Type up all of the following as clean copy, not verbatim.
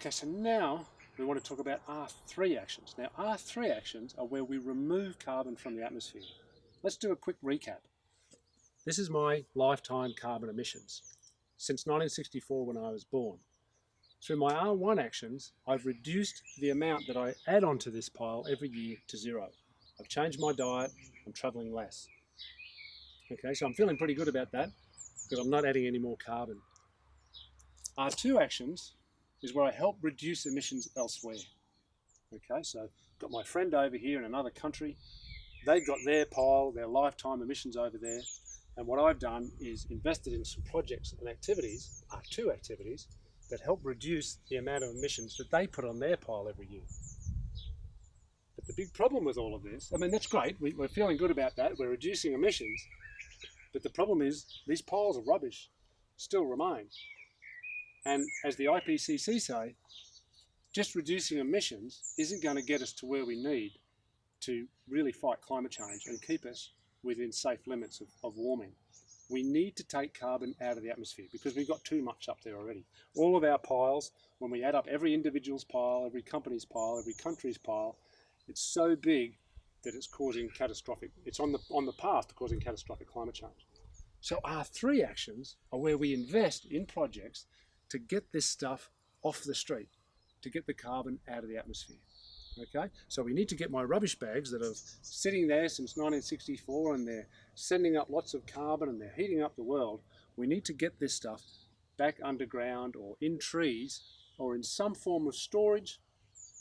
Okay, so now we want to talk about R3 actions. Now, R3 actions are where we remove carbon from the atmosphere. Let's do a quick recap. This is my lifetime carbon emissions since 1964 when I was born. Through my R1 actions, I've reduced the amount that I add onto this pile every year to zero. I've changed my diet, I'm travelling less. Okay, so I'm feeling pretty good about that because I'm not adding any more carbon. R2 actions is where I help reduce emissions elsewhere. Okay, so I've got my friend over here in another country. They've got their pile, their lifetime emissions over there. And what I've done is invested in some projects and activities, R2 activities, that help reduce the amount of emissions that they put on their pile every year. But the big problem with all of this, I mean, that's great. We're feeling good about that. We're reducing emissions. But the problem is these piles of rubbish still remain. And as the IPCC say, just reducing emissions isn't going to get us to where we need to really fight climate change and keep us within safe limits of warming. We need to take carbon out of the atmosphere because we've got too much up there already. All of our piles, when we add up every individual's pile, every company's pile, every country's pile, it's so big that it's causing catastrophic, it's on the path to causing catastrophic climate change. So R3 actions are where we invest in projects to get this stuff off the street, to get the carbon out of the atmosphere. Okay, so we need to get my rubbish bags that are sitting there since 1964 and they're sending up lots of carbon and they're heating up the world. We need to get this stuff back underground or in trees or in some form of storage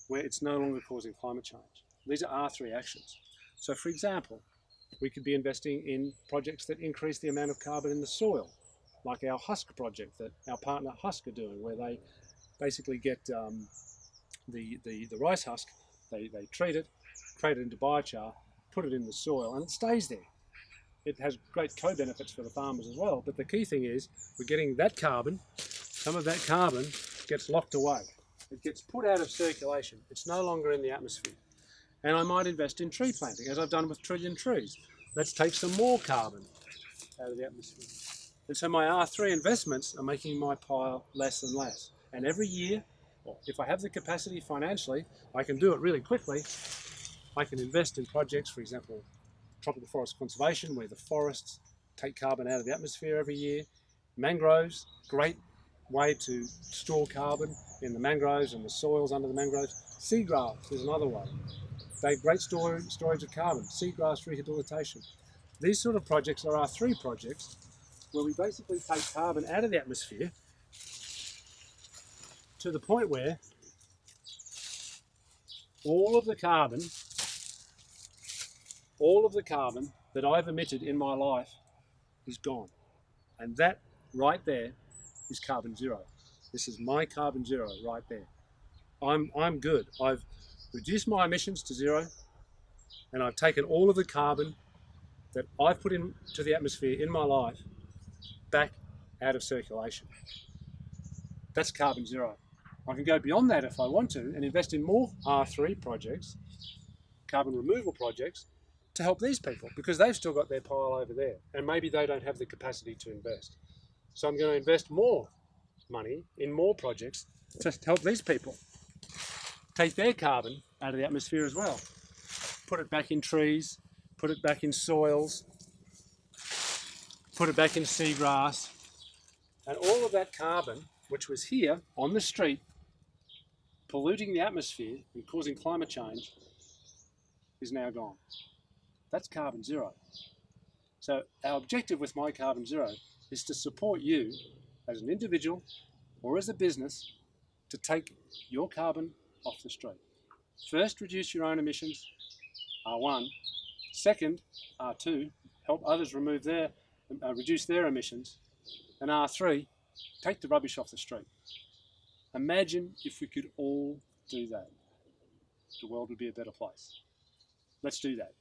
where it's no longer causing climate change. These are R3 actions. So for example, we could be investing in projects that increase the amount of carbon in the soil, like our Husk project that our partner Husk are doing, where they basically get the rice husk, they treat it, create it into biochar, put it in the soil, and it stays there. It has great co-benefits for the farmers as well, but the key thing is we're getting that carbon, some of that carbon gets locked away. It gets put out of circulation. It's no longer in the atmosphere. And I might invest in tree planting, as I've done with Trillion Trees. Let's take some more carbon out of the atmosphere. And so my R3 investments are making my pile less and less. And every year, if I have the capacity financially, I can do it really quickly. I can invest in projects, for example, tropical forest conservation, where the forests take carbon out of the atmosphere every year. Mangroves, great way to store carbon in the mangroves and the soils under the mangroves. Seagrass is another way. They're great storage of carbon. Seagrass rehabilitation. These sort of projects are R3 projects where we basically take carbon out of the atmosphere to the point where all of the carbon that I've emitted in my life is gone. And that right there is carbon zero. This is my carbon zero right there. I'm good. I've reduced my emissions to zero and I've taken all of the carbon that I've put into the atmosphere in my life back out of circulation. That's carbon zero. I can go beyond that if I want to and invest in more R3 projects, carbon removal projects, to help these people because they've still got their pile over there and maybe they don't have the capacity to invest. So I'm going to invest more money in more projects to help these people take their carbon out of the atmosphere as well. Put it back in trees, put it back in soils, put it back in seagrass, and all of that carbon which was here on the street polluting the atmosphere and causing climate change is now gone. That's carbon zero. So our objective with My Carbon Zero is to support you as an individual or as a business to take your carbon off the street. First, reduce your own emissions, R1. Second, R2, help others reduce their emissions. And R3, take the rubbish off the street. Imagine if we could all do that. The world would be a better place. Let's do that.